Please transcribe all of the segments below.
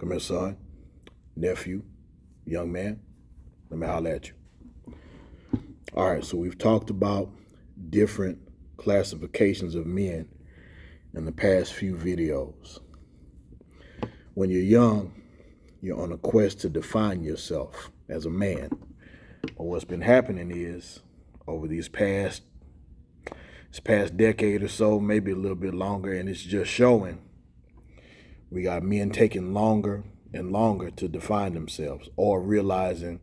Come here, son, nephew, young man. Let me holler at you. All right, so we've talked about different classifications of men in the past few videos. When you're young, you're on a quest to define yourself as a man. But what's been happening is over this past decade or so, maybe a little bit longer, and it's just showing we got men taking longer and longer to define themselves, or realizing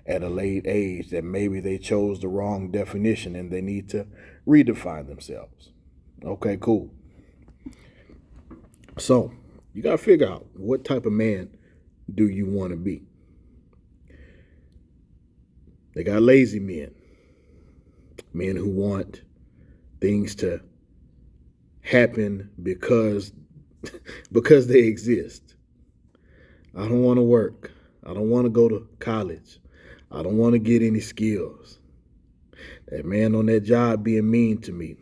at a late age that maybe they chose the wrong definition and they need to redefine themselves. Okay, cool. So you got to figure out, what type of man do you want to be? They got lazy men who want things to happen because they exist. I don't want to work. I don't want to go to college. I don't want to get any skills. That man on that job being mean to me.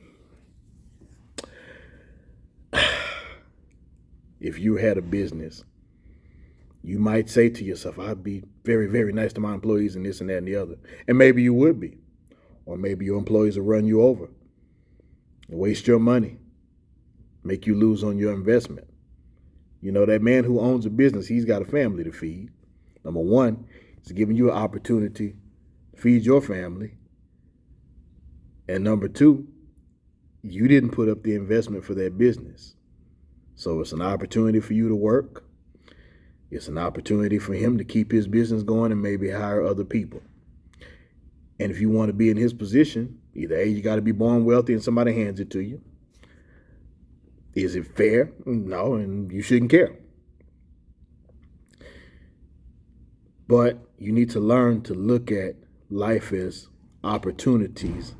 If you had a business, you might say to yourself, I'd be very, very nice to my employees and this and that and the other. And maybe you would be. Or maybe your employees will run you over, waste your money, make you lose on your investment. You know, that man who owns a business, he's got a family to feed. Number one, he's giving you an opportunity to feed your family. And number two, you didn't put up the investment for that business. So it's an opportunity for you to work. It's an opportunity for him to keep his business going and maybe hire other people. And if you want to be in his position, either A, you got to be born wealthy and somebody hands it to you. Is it fair? No, and you shouldn't care. But you need to learn to look at life as opportunities,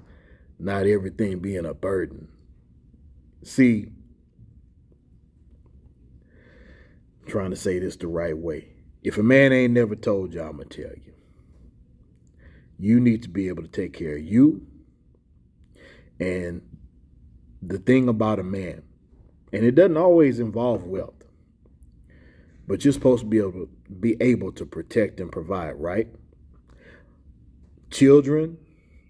not everything being a burden. See, I'm trying to say this the right way. If a man ain't never told you, I'm going to tell you. You need to be able to take care of you. And the thing about a man, and it doesn't always involve wealth, but you're supposed to be able to protect and provide, right? Children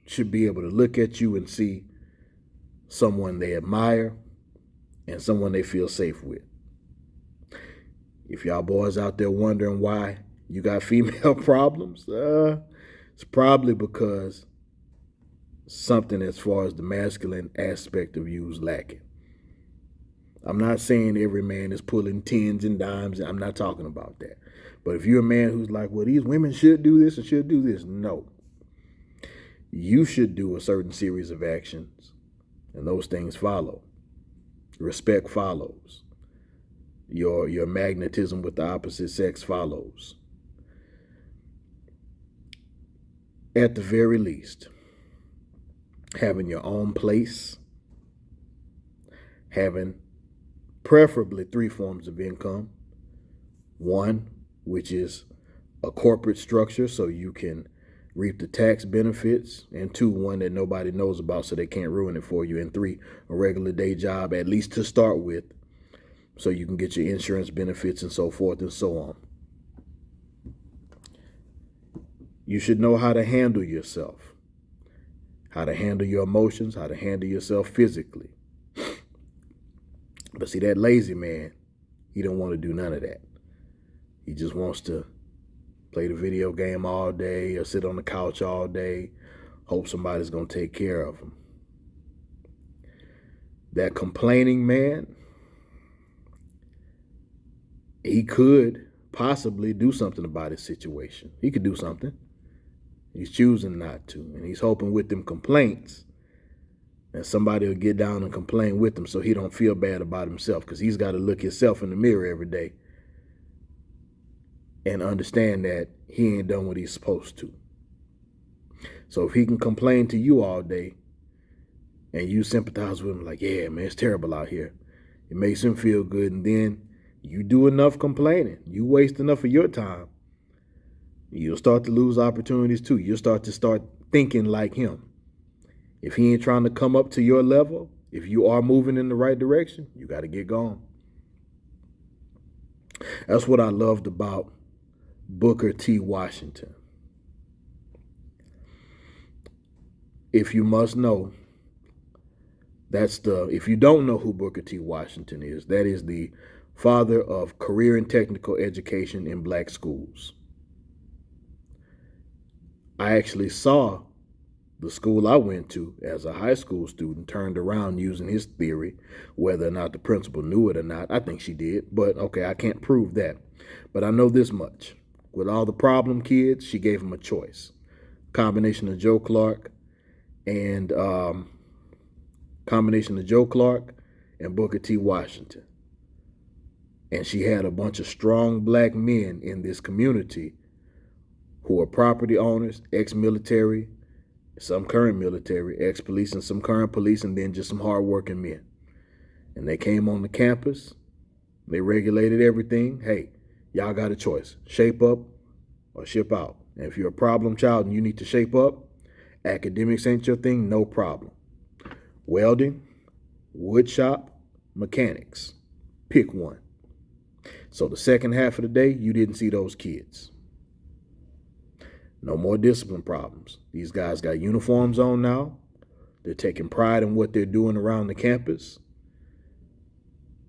should be able to look at you and see someone they admire and someone they feel safe with. If y'all boys out there wondering why you got female problems, it's probably because something as far as the masculine aspect of you is lacking. I'm not saying every man is pulling tens and dimes. I'm not talking about that. But if you're a man who's like, well, these women should do this and should do this, no. You should do a certain series of actions, and those things follow. Respect follows. Your magnetism with the opposite sex follows. At the very least, having your own place, having preferably 3 forms of income. 1, which is a corporate structure so you can reap the tax benefits. And 2, one that nobody knows about so they can't ruin it for you. And 3, a regular day job, at least to start with, so you can get your insurance benefits and so forth and so on. You should know how to handle yourself, how to handle your emotions, how to handle yourself physically. But see, that lazy man, he don't want to do none of that. He just wants to play the video game all day or sit on the couch all day, hope somebody's going to take care of him. That complaining man, he could possibly do something about his situation. He could do something. He's choosing not to. And he's hoping with them complaints that somebody will get down and complain with him so he don't feel bad about himself, because he's got to look himself in the mirror every day and understand that he ain't done what he's supposed to. So if he can complain to you all day and you sympathize with him like, yeah, man, it's terrible out here, it makes him feel good, and then you do enough complaining, you waste enough of your time, you'll start to lose opportunities too. You'll start thinking like him. If he ain't trying to come up to your level, if you are moving in the right direction, you got to get gone. That's what I loved about Booker T. Washington. If you must know, if you don't know who Booker T. Washington is, that is the father of career and technical education in black schools. I actually saw the school I went to as a high school student turned around using his theory. Whether or not the principal knew it or not, I think she did, but okay, I can't prove that. But I know this much. With all the problem kids, she gave them a choice. Combination of Joe Clark and Booker T. Washington. And she had a bunch of strong black men in this community who are property owners, ex-military, some current military, ex-police, and some current police, and then just some hard-working men. And they came on the campus. They regulated everything. Hey, y'all got a choice. Shape up or ship out. And if you're a problem child and you need to shape up, academics ain't your thing, no problem. Welding, wood shop, mechanics. Pick one. So the second half of the day, you didn't see those kids. No more discipline problems. These guys got uniforms on now. They're taking pride in what they're doing around the campus.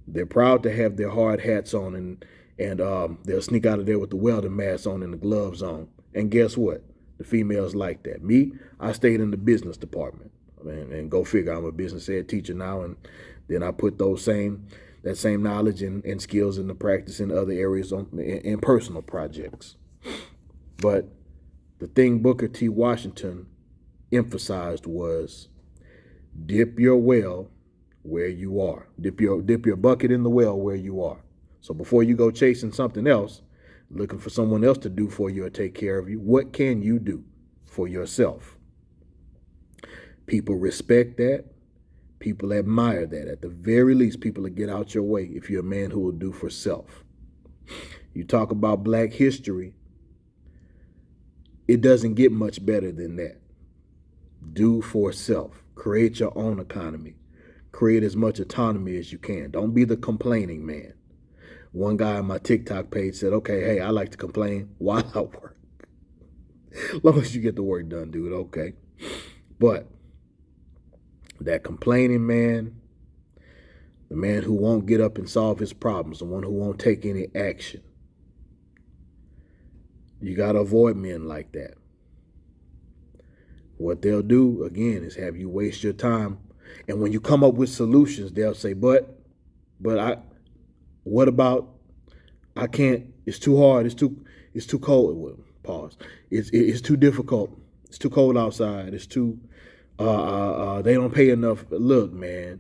They're proud to have their hard hats on, and they'll sneak out of there with the welding mask on and the gloves on. And guess what? The females like that. Me, I stayed in the business department. And go figure, I'm a business ed teacher now, and then I put that same knowledge and skills into practice in other areas in personal projects. But the thing Booker T. Washington emphasized was dip your well where you are. Dip your bucket in the well where you are. So before you go chasing something else, looking for someone else to do for you or take care of you, what can you do for yourself? People respect that. People admire that. At the very least, people will get out your way if you're a man who will do for self. You talk about black history, it doesn't get much better than that. Do for self. Create your own economy. Create as much autonomy as you can. Don't be the complaining man. One guy on my TikTok page said, okay, hey, I like to complain while I work. As long as you get the work done, dude, okay. But that complaining man, the man who won't get up and solve his problems, the one who won't take any action, you got to avoid men like that. What they'll do, again, is have you waste your time. And when you come up with solutions, they'll say, what about, I can't, it's too hard, it's too cold. Well, pause. It's too difficult. It's too cold outside. It's too, they don't pay enough. Look, man,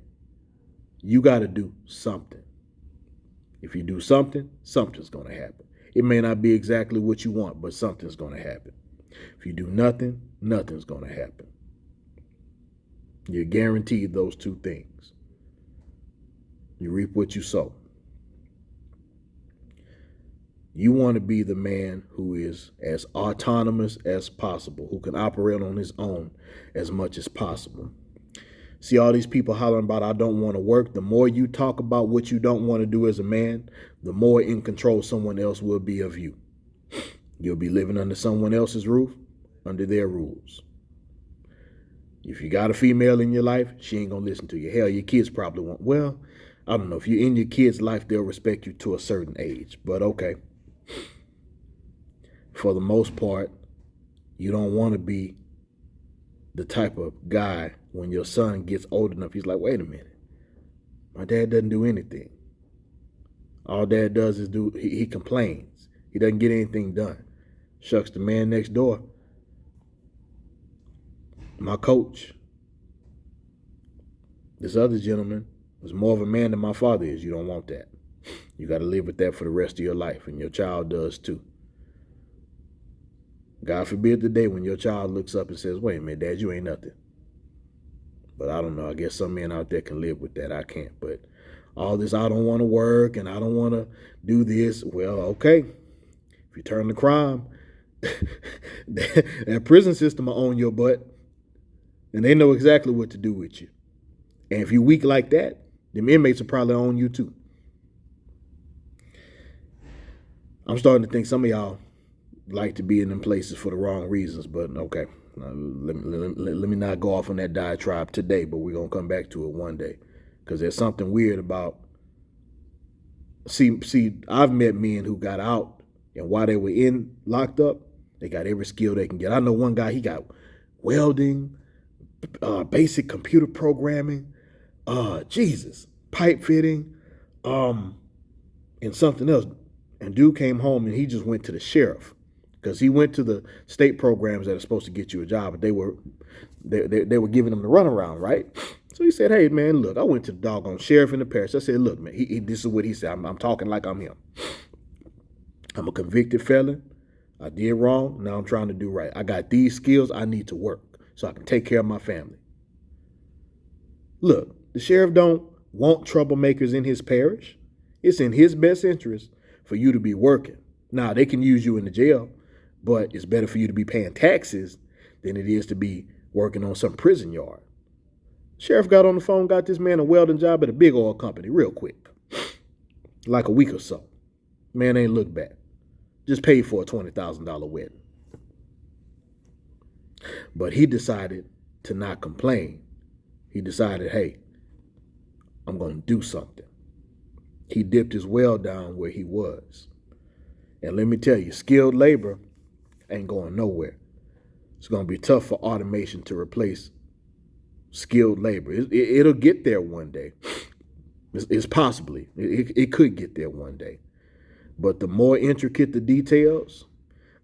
you got to do something. If you do something, something's going to happen. It may not be exactly what you want, but something's going to happen. If you do nothing, nothing's going to happen. You're guaranteed those two things. You reap what you sow. You want to be the man who is as autonomous as possible, who can operate on his own as much as possible. See all these people hollering about, I don't want to work. The more you talk about what you don't want to do as a man, the more in control someone else will be of you. You'll be living under someone else's roof, under their rules. If you got a female in your life, she ain't going to listen to you. Hell, your kids probably won't. Well, I don't know. If you're in your kid's life, they'll respect you to a certain age. But okay. For the most part, you don't want to be the type of guy when your son gets old enough, he's like, wait a minute. My dad doesn't do anything. All dad does is he complains. He doesn't get anything done. Shucks, the man next door, my coach, this other gentleman was more of a man than my father is. You don't want that. You got to live with that for the rest of your life, and your child does too. God forbid the day when your child looks up and says, wait a minute, Dad, you ain't nothing. But I don't know. I guess some men out there can live with that. I can't. But all this, I don't want to work and I don't want to do this. Well, okay. If you turn to crime, that prison system will own your butt. And they know exactly what to do with you. And if you're weak like that, them inmates will probably own you too. I'm starting to think some of y'all like to be in them places for the wrong reasons, but okay. Let me not go off on that diatribe today, but we're going to come back to it one day. Because there's something weird about, see, I've met men who got out, and while they were locked up, they got every skill they can get. I know one guy, he got welding, basic computer programming, pipe fitting, and something else. And dude came home and he just went to the sheriff because he went to the state programs that are supposed to get you a job, but they were giving him the runaround, right? So he said, "Hey man, look, I went to the doggone sheriff in the parish. I said, look, man, this is what he said. I'm talking like I'm him. I'm a convicted felon. I did wrong. Now I'm trying to do right. I got these skills. I need to work so I can take care of my family. Look, the sheriff don't want troublemakers in his parish. It's in his best interest for you to be working. Now, they can use you in the jail, but it's better for you to be paying taxes than it is to be working on some prison yard." Sheriff got on the phone, got this man a welding job at a big oil company real quick, like a week or so. Man ain't looked back. Just paid for a $20,000 wedding. But he decided to not complain. He decided, hey, I'm going to do something. He dipped his well down where he was. And let me tell you, skilled labor ain't going nowhere. It's going to be tough for automation to replace skilled labor. It'll get there one day. It's possibly. It could get there one day. But the more intricate the details,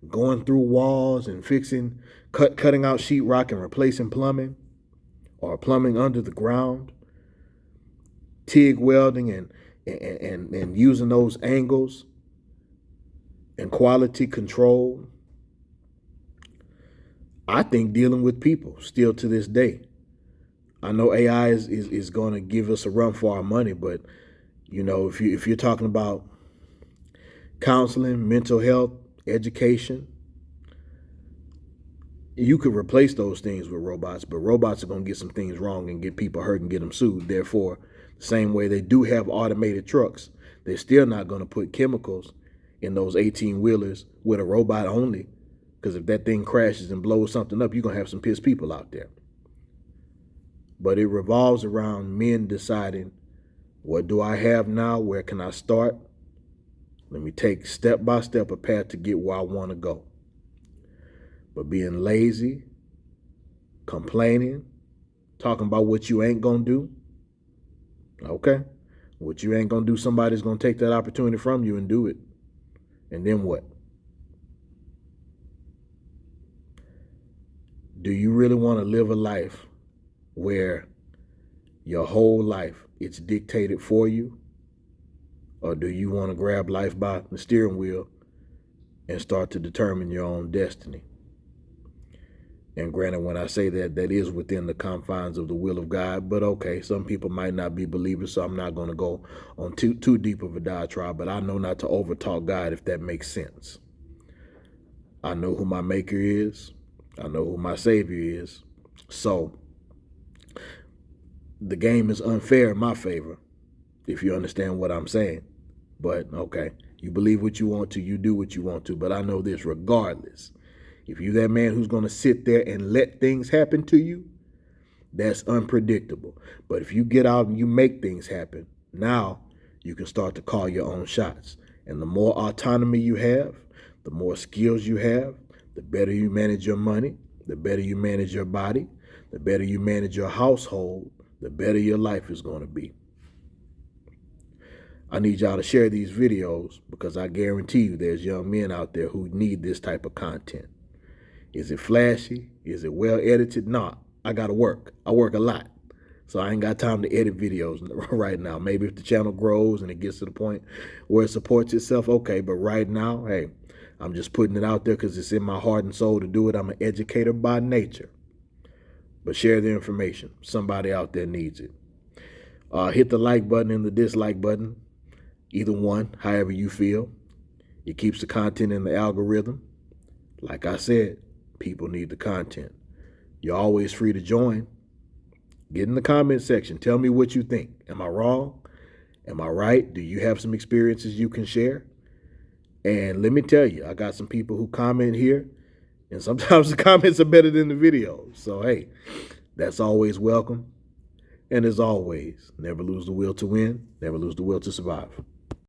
going through walls and fixing, cutting out sheetrock and replacing plumbing, or plumbing under the ground, TIG welding and using those angles and quality control. I think dealing with people still to this day. I know AI is going to give us a run for our money, but you know, if you're talking about counseling, mental health, education, you could replace those things with robots, but robots are going to get some things wrong and get people hurt and get them sued. Therefore, the same way they do have automated trucks, they're still not going to put chemicals in those 18-wheelers with a robot only, because if that thing crashes and blows something up, you're going to have some pissed people out there. But it revolves around men deciding, what do I have now? Where can I start? Let me take step by step a path to get where I want to go. But being lazy, complaining, talking about what you ain't going to do, okay? What you ain't going to do, somebody's going to take that opportunity from you and do it. And then what? Do you really want to live a life where your whole life it's dictated for you? Or do you want to grab life by the steering wheel and start to determine your own destiny? And granted, when I say that, that is within the confines of the will of God. But okay, some people might not be believers, so I'm not going to go on too deep of a diatribe. But I know not to overtalk God, if that makes sense. I know who my maker is. I know who my savior is. So the game is unfair in my favor, if you understand what I'm saying. But okay, you believe what you want to, you do what you want to. But I know this, regardless, if you're that man who's going to sit there and let things happen to you, that's unpredictable. But if you get out and you make things happen, now you can start to call your own shots. And the more autonomy you have, the more skills you have, the better you manage your money, the better you manage your body, the better you manage your household, the better your life is going to be. I need y'all to share these videos because I guarantee you there's young men out there who need this type of content. Is it flashy? Is it well edited? Nah, I got to work. I work a lot. So I ain't got time to edit videos right now. Maybe if the channel grows and it gets to the point where it supports itself, okay. But right now, hey, I'm just putting it out there because it's in my heart and soul to do it. I'm an educator by nature. But share the information. Somebody out there needs it. Hit the like button and the dislike button. Either one, however you feel. It keeps the content in the algorithm. Like I said, people need the content. You're always free to join. Get in the comment section. Tell me what you think. Am I wrong? Am I right? Do you have some experiences you can share? And let me tell you, I got some people who comment here, and sometimes the comments are better than the videos. So, hey, that's always welcome. And as always, never lose the will to win, never lose the will to survive.